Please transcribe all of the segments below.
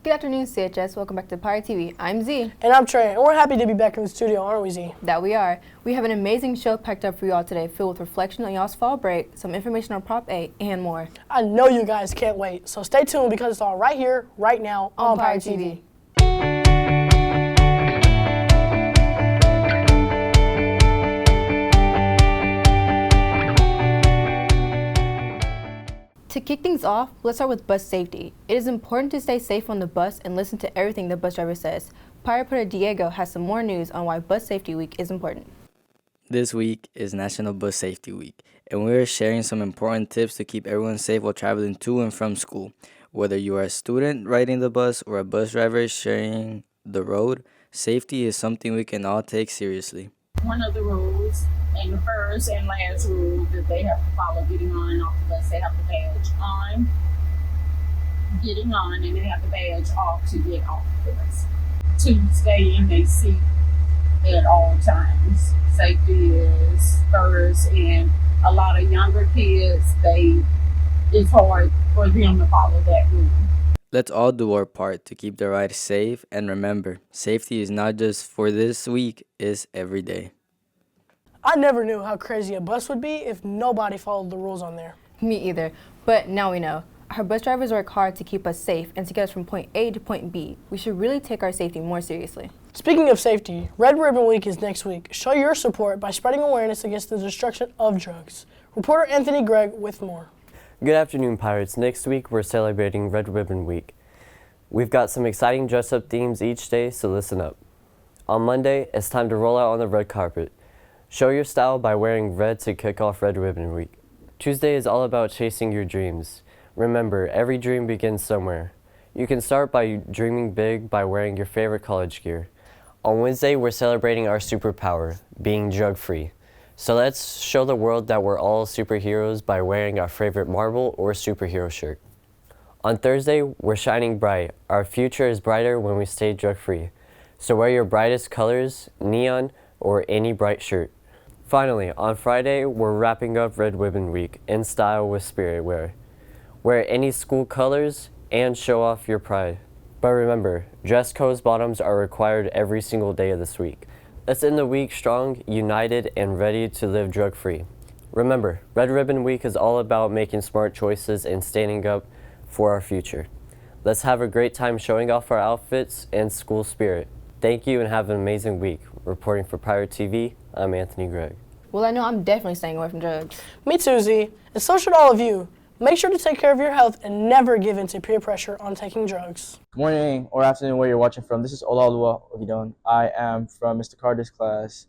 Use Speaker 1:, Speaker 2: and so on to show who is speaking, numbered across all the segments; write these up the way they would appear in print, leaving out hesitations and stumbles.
Speaker 1: Good afternoon, CHS. Welcome back to Pirate TV. I'm Z.
Speaker 2: And I'm Trey, and we're happy to be back in the studio, aren't we, Z?
Speaker 1: That we are. We have an amazing show packed up for you all today, filled with reflection on y'all's fall break, some information on Prop A, and more.
Speaker 2: I know you guys can't wait, so stay tuned because it's all right here, right now, on Pirate TV.
Speaker 1: To kick things off, let's start with bus safety. It is important to stay safe on the bus and listen to everything the bus driver says. Pirate Reporter Diego has some more news on why Bus Safety Week is important.
Speaker 3: This week is National Bus Safety Week, and we're sharing some important tips to keep everyone safe while traveling to and from school. Whether you are a student riding the bus or a bus driver sharing the road, safety is something we can all take seriously.
Speaker 4: One of the rules, and the first and last rule that they have to follow getting on and off the bus, they have to badge on, getting on, and they have to badge off to get off the bus. To stay in their seat at all times. Safety is first, and a lot of younger kids, it's hard for them to follow that rule.
Speaker 3: Let's all do our part to keep the ride safe, and remember, safety is not just for this week, it's every day.
Speaker 2: I never knew how crazy a bus would be if nobody followed the rules on there.
Speaker 1: Me either, but now we know. Our bus drivers work hard to keep us safe and to get us from point A to point B. We should really take our safety more seriously.
Speaker 2: Speaking of safety, Red Ribbon Week is next week. Show your support by spreading awareness against the destruction of drugs. Reporter Anthony Gregg with more.
Speaker 5: Good afternoon, Pirates. Next week, we're celebrating Red Ribbon Week. We've got some exciting dress-up themes each day, so listen up. On Monday, it's time to roll out on the red carpet. Show your style by wearing red to kick off Red Ribbon Week. Tuesday is all about chasing your dreams. Remember, every dream begins somewhere. You can start by dreaming big by wearing your favorite college gear. On Wednesday, we're celebrating our superpower, being drug-free. So let's show the world that we're all superheroes by wearing our favorite Marvel or superhero shirt. On Thursday, we're shining bright. Our future is brighter when we stay drug-free. So wear your brightest colors, neon, or any bright shirt. Finally, on Friday, we're wrapping up Red Ribbon Week in style with spirit wear. Wear any school colors and show off your pride. But remember, dress code bottoms are required every single day of this week. Let's end the week strong, united, and ready to live drug-free. Remember, Red Ribbon Week is all about making smart choices and standing up for our future. Let's have a great time showing off our outfits and school spirit. Thank you and have an amazing week. Reporting for Pirate TV, I'm Anthony Gregg.
Speaker 1: Well, I know I'm definitely staying away from drugs.
Speaker 2: Me too, Z. And so should all of you. Make sure to take care of your health and never give in to peer pressure on taking drugs.
Speaker 6: Good morning or afternoon where you're watching from. This is Olaoluwa Ogidon. I am from Mr. Carter's class.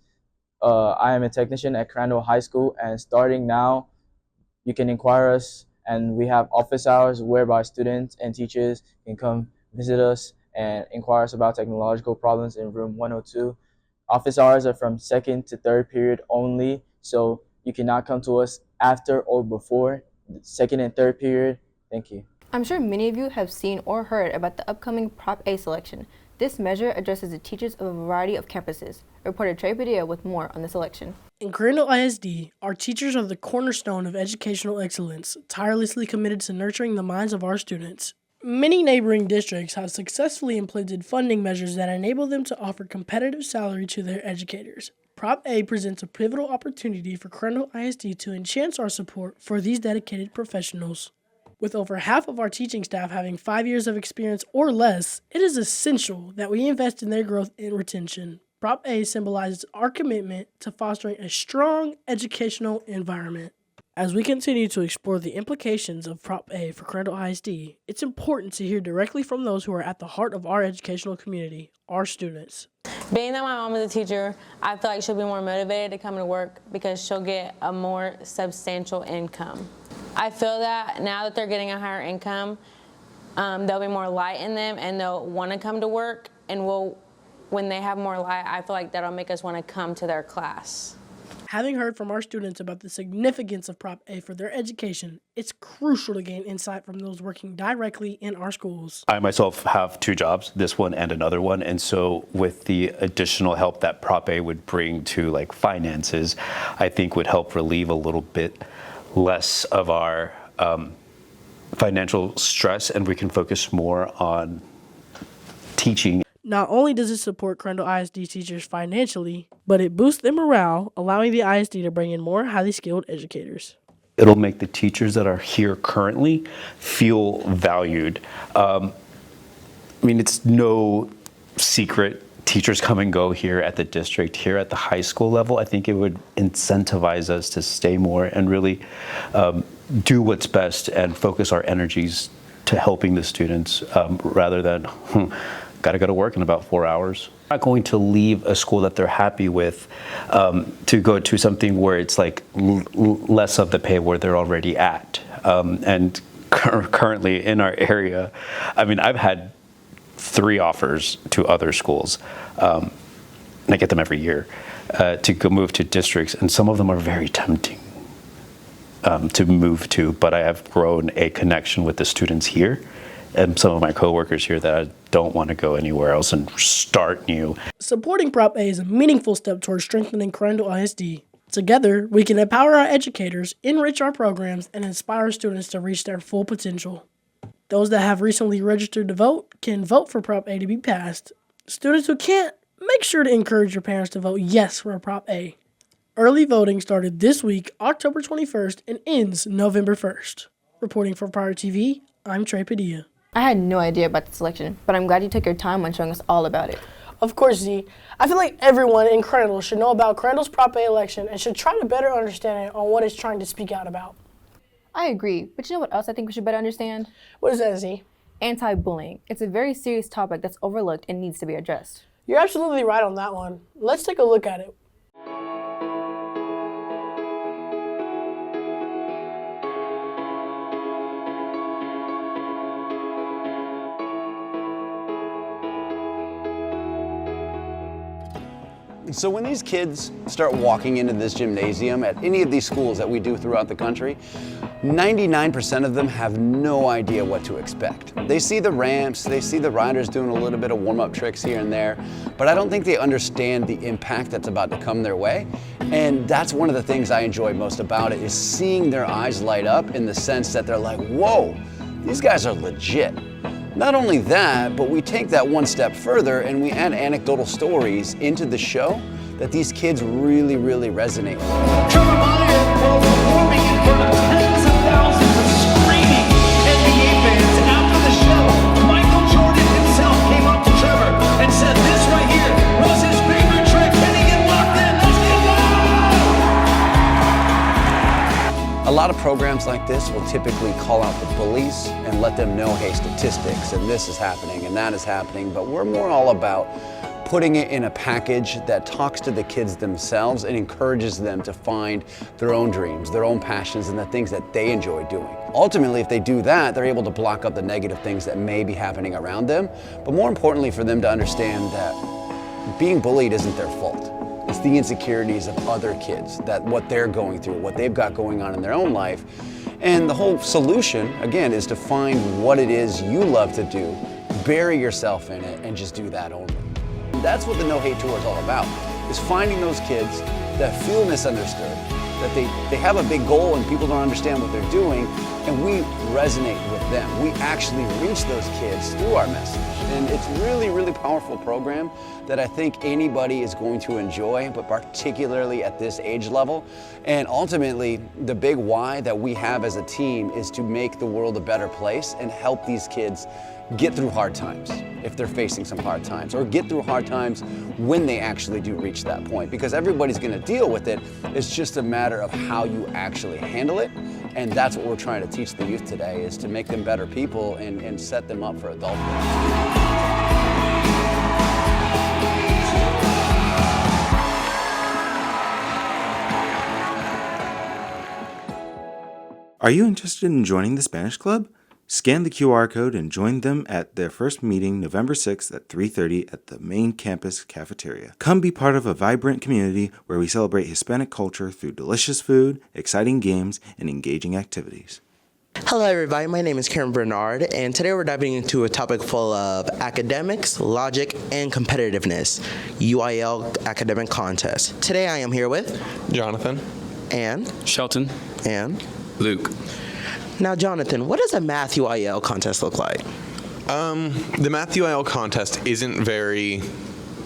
Speaker 6: I am a technician at Crandall High School, and starting now, you can inquire us, and we have office hours whereby students and teachers can come visit us and inquire us about technological problems in room 102. Office hours are from second to third period only, so you cannot come to us after or before second and third period. Thank you.
Speaker 1: I'm sure many of you have seen or heard about the upcoming Prop A selection. This measure addresses the teachers of a variety of campuses. Reporter Trey Padilla with more on this election.
Speaker 2: In Crandall ISD, our teachers are the cornerstone of educational excellence, tirelessly committed to nurturing the minds of our students. Many neighboring districts have successfully implemented funding measures that enable them to offer competitive salary to their educators. Prop A presents a pivotal opportunity for Crandall ISD to enhance our support for these dedicated professionals. With over half of our teaching staff having 5 years of experience or less, it is essential that we invest in their growth and retention. Prop A symbolizes our commitment to fostering a strong educational environment. As we continue to explore the implications of Prop A for Crandall ISD, it's important to hear directly from those who are at the heart of our educational community, our students.
Speaker 7: Being that my mom is a teacher, I feel like she'll be more motivated to come to work because she'll get a more substantial income. I feel that now that they're getting a higher income, there'll be more light in them and they'll want to come to work, and when they have more light, I feel like that'll make us want to come to their class.
Speaker 2: Having heard from our students about the significance of Prop A for their education, it's crucial to gain insight from those working directly in our schools.
Speaker 8: I myself have 2 jobs, this one and another one, and so with the additional help that Prop A would bring to like finances, I think would help relieve a little bit less of our financial stress, and we can focus more on teaching.
Speaker 2: Not only does it support Crandall ISD teachers financially, but it boosts their morale, allowing the ISD to bring in more highly skilled educators.
Speaker 8: It'll make the teachers that are here currently feel valued. It's no secret. Teachers come and go here at the district, here at the high school level. I think it would incentivize us to stay more and really do what's best and focus our energies to helping the students rather than got to go to work in about 4 hours. I'm not going to leave a school that they're happy with to go to something where it's like less of the pay where they're already at. And currently in our area, I've had 3 offers to other schools, and I get them every year, to go move to districts, and some of them are very tempting to move to, but I have grown a connection with the students here and some of my coworkers here that I don't want to go anywhere else and start new.
Speaker 2: Supporting Prop A is a meaningful step towards strengthening Crandall ISD. Together, we can empower our educators, enrich our programs, and inspire students to reach their full potential. Those that have recently registered to vote can vote for Prop A to be passed. Students who can't, make sure to encourage your parents to vote yes for Prop A. Early voting started this week, October 21st, and ends November 1st. Reporting for Pirate TV, I'm Trey Padilla.
Speaker 1: I had no idea about the selection, but I'm glad you took your time on showing us all about it.
Speaker 2: Of course, Z. I feel like everyone in Crandall should know about Crandall's Prop A election and should try to better understand it on what it's trying to speak out about.
Speaker 1: I agree, but you know what else I think we should better understand?
Speaker 2: What is that, Z?
Speaker 1: Anti-bullying. It's a very serious topic that's overlooked and needs to be addressed.
Speaker 2: You're absolutely right on that one. Let's take a look at it.
Speaker 9: So when these kids start walking into this gymnasium at any of these schools that we do throughout the country, 99% of them have no idea what to expect. They see the ramps, they see the riders doing a little bit of warm-up tricks here and there, but I don't think they understand the impact that's about to come their way. And that's one of the things I enjoy most about it, is seeing their eyes light up in the sense that they're like, whoa, these guys are legit. Not only that, but we take that one step further and we add anecdotal stories into the show that these kids really, really resonate with.
Speaker 10: Performing in front of tens of thousands of screaming NBA fans after the show. Michael Jordan himself came up to Trevor and said this right here was his favorite trick. Can he get locked in? Let's get loud!
Speaker 9: A lot of programs like this will typically call out the bullies and let them know, hey, statistics, and this is happening and that is happening, but we're more all about putting it in a package that talks to the kids themselves and encourages them to find their own dreams, their own passions, and the things that they enjoy doing. Ultimately, if they do that, they're able to block out the negative things that may be happening around them, but more importantly for them to understand that being bullied isn't their fault. It's the insecurities of other kids, that what they're going through, what they've got going on in their own life. And the whole solution, again, is to find what it is you love to do, bury yourself in it, and just do that only. That's what the No Hate Tour is all about, is finding those kids that feel misunderstood, that they have a big goal and people don't understand what they're doing, and we resonate with them. We actually reach those kids through our message. And it's really, really powerful program that I think anybody is going to enjoy, but particularly at this age level. And ultimately, the big why that we have as a team is to make the world a better place and help these kids get through hard times if they're facing some hard times, or get through hard times when they actually do reach that point, because everybody's going to deal with it. It's just a matter of how you actually handle it, and that's what we're trying to teach the youth today, is to make them better people and set them up for adulthood.
Speaker 11: Are you interested in joining the Spanish Club? Scan the QR code and join them at their first meeting November 6th at 3:30 at the main campus cafeteria. Come be part of a vibrant community where we celebrate Hispanic culture through delicious food, exciting games, and engaging activities.
Speaker 12: Hello everybody, my name is Karen Bernard, and today we're diving into a topic full of academics, logic, and competitiveness, UIL academic contest. Today I am here with
Speaker 13: Jonathan,
Speaker 12: and
Speaker 13: Shelton,
Speaker 12: and
Speaker 13: Luke.
Speaker 12: Now Jonathan, what does a math UIL contest look like?
Speaker 13: The Math UIL contest isn't very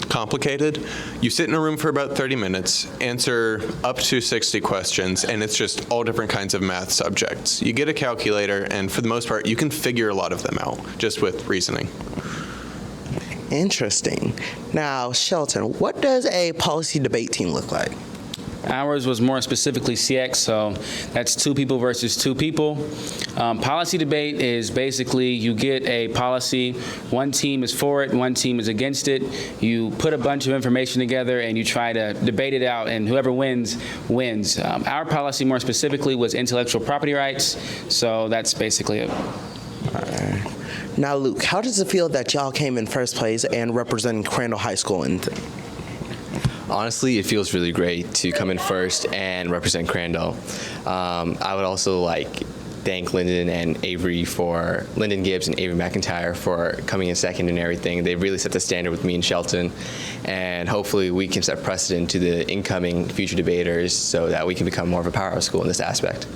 Speaker 13: complicated. You sit in a room for about 30 minutes, answer up to 60 questions, and it's just all different kinds of math subjects. You get a calculator, and for the most part, you can figure a lot of them out just with reasoning.
Speaker 12: Interesting. Now, Shelton, what does a policy debate team look like?
Speaker 14: Ours was more specifically CX, so that's 2 people versus 2 people. Policy debate is basically you get a policy, one team is for it, one team is against it. You put a bunch of information together and you try to debate it out, and whoever wins, wins. Our policy more specifically was intellectual property rights, so that's basically it.
Speaker 12: Now, Luke, how does it feel that y'all came in first place and representing Crandall High School?
Speaker 15: Honestly, it feels really great to come in first and represent Crandall. I would also thank Lyndon Gibbs and Avery McIntyre for coming in second and everything. They really set the standard with me and Shelton, and hopefully we can set precedent to the incoming future debaters so that we can become more of a powerhouse school in this aspect.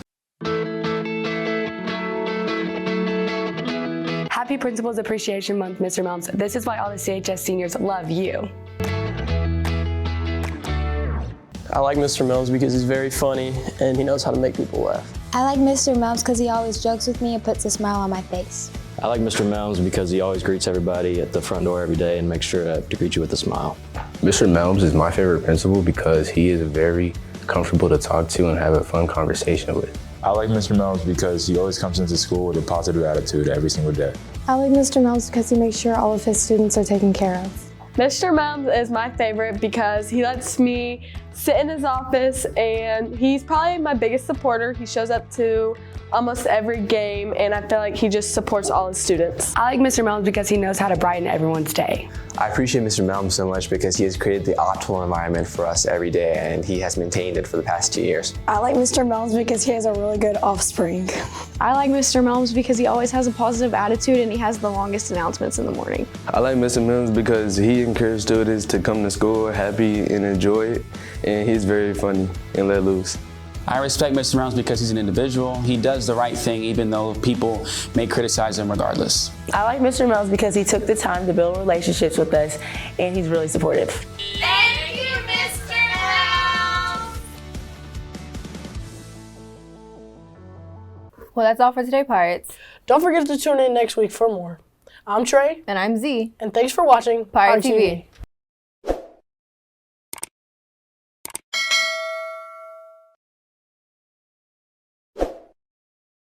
Speaker 16: Happy Principals Appreciation Month, Mr. Melms. This is why all the CHS seniors love you.
Speaker 17: I like Mr. Melms because he's very funny and he knows how to make people laugh.
Speaker 18: I like Mr. Melms because he always jokes with me and puts a smile on my face.
Speaker 19: I like Mr. Melms because he always greets everybody at the front door every day and makes sure to greet you with a smile.
Speaker 20: Mr. Melms is my favorite principal because he is very comfortable to talk to and have a fun conversation with.
Speaker 21: I like Mr. Melms because he always comes into school with a positive attitude every single day.
Speaker 22: I like Mr. Melms because he makes sure all of his students are taken care of.
Speaker 16: Mr. Melms is my favorite because he lets me sit in his office, and he's probably my biggest supporter. He shows up to almost every game, and I feel like he just supports all his students. I like Mr. Melms because he knows how to brighten everyone's day.
Speaker 23: I appreciate Mr. Melms so much because he has created the optimal environment for us every day, and he has maintained it for the past 2 years.
Speaker 22: I like Mr. Melms because he has a really good offspring.
Speaker 24: I like Mr. Melms because he always has a positive attitude and he has the longest announcements in the morning.
Speaker 25: I like Mr. Melms because he encourages students to come to school happy and enjoy it, and he's very funny and let loose.
Speaker 14: I respect Mr. Melms because he's an individual. He does the right thing even though people may criticize him regardless.
Speaker 26: I like Mr. Melms because he took the time to build relationships with us and he's really supportive.
Speaker 10: Thank you, Mr. Melms!
Speaker 1: Well, that's all for today, Pirates.
Speaker 2: Don't forget to tune in next week for more. I'm Trey.
Speaker 1: And I'm Z.
Speaker 2: And thanks for watching
Speaker 1: Pirate TV.